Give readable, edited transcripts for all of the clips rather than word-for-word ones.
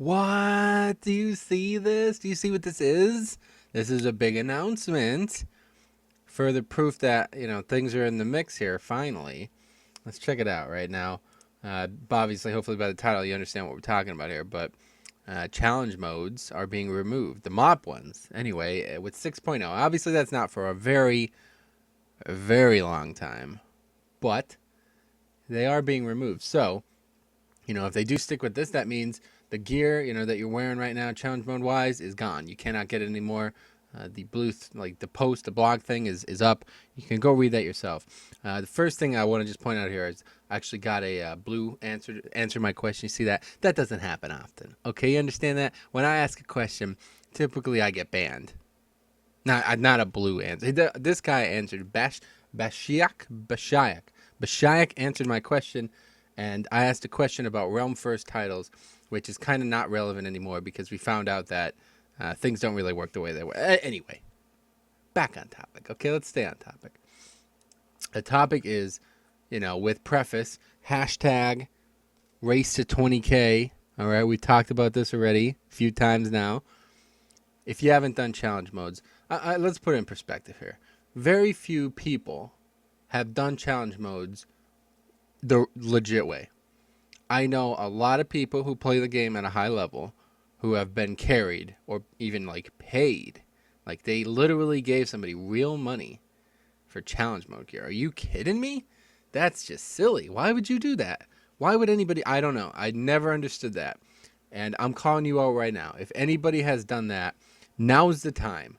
What? Do you see this? Do you see what this is? This is a big announcement. Further proof that, things are in the mix here, finally. Let's check it out right now. Obviously, hopefully by the title you understand what we're talking about here, but challenge modes are being removed. The MoP ones, anyway, with 6.0. Obviously, that's not for a very, very long time, but they are being removed. So, if they do stick with this, that means the gear, that you're wearing right now, challenge mode wise, is gone. You cannot get it anymore. The blue, the blog thing is up. You can go read that yourself. The first thing I want to just point out here is I actually got a blue answer my question. You see that? That doesn't happen often. Okay, you understand that? When I ask a question, typically I get banned. Not a blue answer. This guy answered Bashayak answered my question, and I asked a question about Realm First titles, which is kind of not relevant anymore because we found out that things don't really work the way they were. Anyway, back on topic. Okay, let's stay on topic. The topic is, with preface, hashtag race to 20K. All right, we talked about this already a few times now. If you haven't done challenge modes, let's put it in perspective here. Very few people have done challenge modes the legit way. I know a lot of people who play the game at a high level who have been carried or even paid. Like they literally gave somebody real money for challenge mode gear. Are you kidding me? That's just silly. Why would you do that? Why would anybody? I don't know. I never understood that. And I'm calling you out right now. If anybody has done that, now's the time.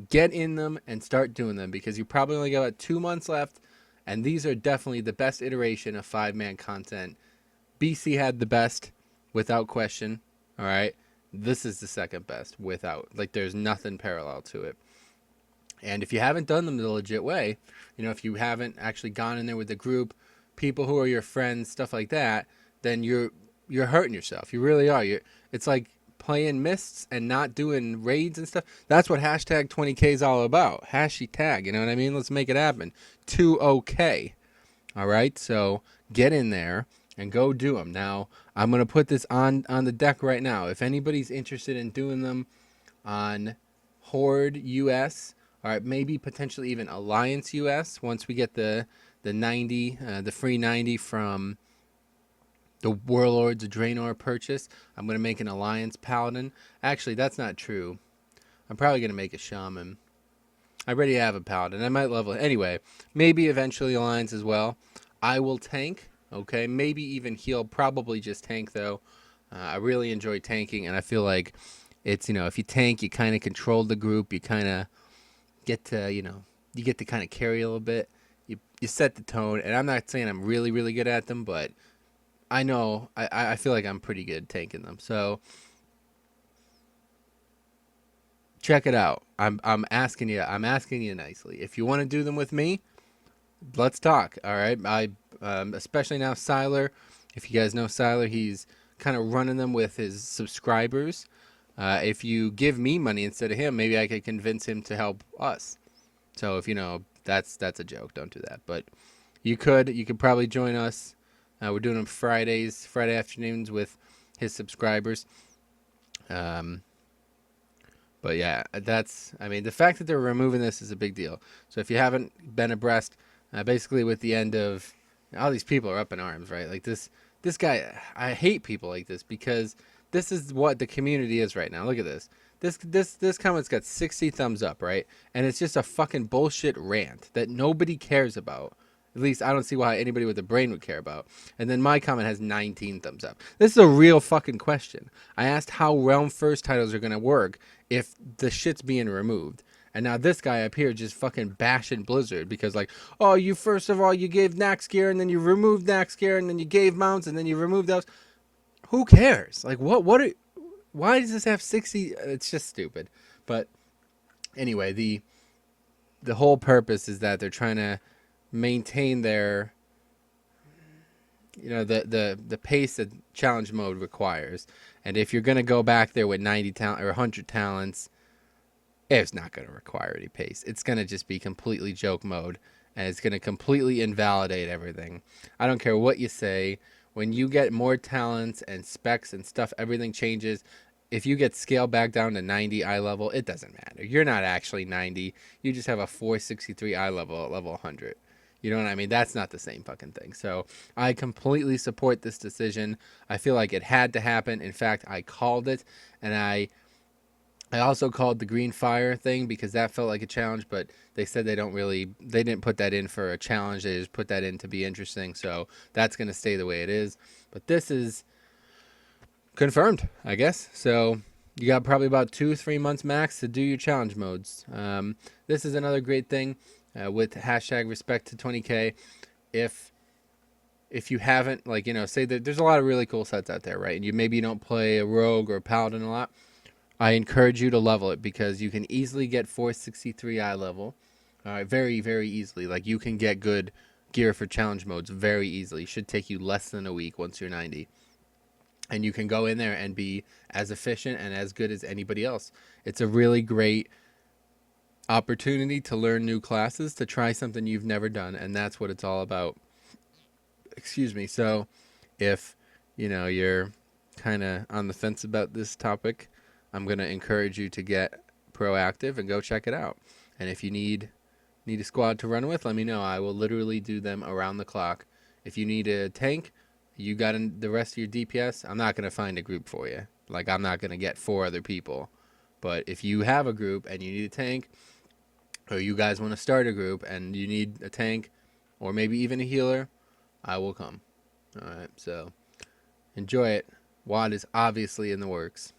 Get in them and start doing them because you probably only got about 2 months left. And these are definitely the best iteration of 5-man content. BC had the best, without question. All right. This is the second best, without. There's nothing parallel to it. And if you haven't done them the legit way, if you haven't actually gone in there with the group, people who are your friends, stuff like that, then you're hurting yourself. You really are. It's like playing mists and not doing raids and stuff. That's what hashtag 20K is all about. Hashtag, you know what I mean? Let's make it happen. 20K. All right, so get in there and go do them. Now, I'm going to put this on the deck right now. If anybody's interested in doing them on Horde US, all right, maybe potentially even Alliance US, once we get the 90, the free 90 from the Warlords of Draenor purchase, I'm going to make an Alliance Paladin. Actually, that's not true. I'm probably going to make a Shaman. I already have a Paladin. I might level it. Anyway, maybe eventually Alliance as well. I will tank, okay? Maybe even heal. Probably just tank, though. I really enjoy tanking, and I feel like it's, if you tank, you kind of control the group. You kind of get to, you get to kind of carry a little bit. You set the tone, and I'm not saying I'm really, really good at them, but I know I feel like I'm pretty good tanking them. So check it out. I'm asking you nicely. If you want to do them with me, let's talk. All right. I especially now Siler. If you guys know Siler, he's kind of running them with his subscribers. If you give me money instead of him, maybe I could convince him to help us. So if that's a joke. Don't do that. But you could probably join us. We're doing them Friday afternoons with his subscribers. But yeah, the fact that they're removing this is a big deal. So if you haven't been abreast, basically with the end of, all these people are up in arms, right? Like this guy, I hate people like this because this is what the community is right now. Look at this. This comment's got 60 thumbs up, right? And it's just a fucking bullshit rant that nobody cares about. At least I don't see why anybody with a brain would care about. And then my comment has 19 thumbs up. This is a real fucking question. I asked how Realm First titles are going to work if the shit's being removed. And now this guy up here just fucking bashing Blizzard because oh, you first of all, you gave Nax gear and then you removed Nax gear and then you gave mounts and then you removed those. Who cares? Why does this have 60? It's just stupid. But anyway, the whole purpose is that they're trying to maintain their the pace that challenge mode requires. And if you're going to go back there with 90 talent or 100 talents, it's not going to require any pace. It's going to just be completely joke mode, and it's going to completely invalidate everything. I don't care what you say, when you get more talents and specs and stuff, everything changes. If you get scaled back down to 90 eye level, it doesn't matter. You're not actually 90. You just have a 463 eye level at level 100. You know what I mean? That's not the same fucking thing. So I completely support this decision. I feel like it had to happen. In fact, I called it, and I also called the green fire thing because that felt like a challenge, but they said they didn't put that in for a challenge. They just put that in to be interesting. So that's going to stay the way it is. But this is confirmed, I guess. So you got probably about 2-3 months max to do your challenge modes. This is another great thing with hashtag respect to 20K. If you haven't, like, say that there's a lot of really cool sets out there, right? And maybe you don't play a rogue or a paladin a lot. I encourage you to level it because you can easily get 463 eye level. Very, very easily. Like, you can get good gear for challenge modes very easily. It should take you less than a week once you're 90. And you can go in there and be as efficient and as good as anybody else. It's a really great opportunity to learn new classes, to try something you've never done, and that's what it's all about. Excuse me. So if, you're kind of on the fence about this topic, I'm going to encourage you to get proactive and go check it out. And if you need a squad to run with, let me know. I will literally do them around the clock. If you need a tank, you got the rest of your DPS, I'm not going to find a group for you. Like, I'm not going to get 4 other people. But if you have a group and you need a tank, or you guys want to start a group and you need a tank, or maybe even a healer, I will come. All right, so enjoy it. WoD is obviously in the works.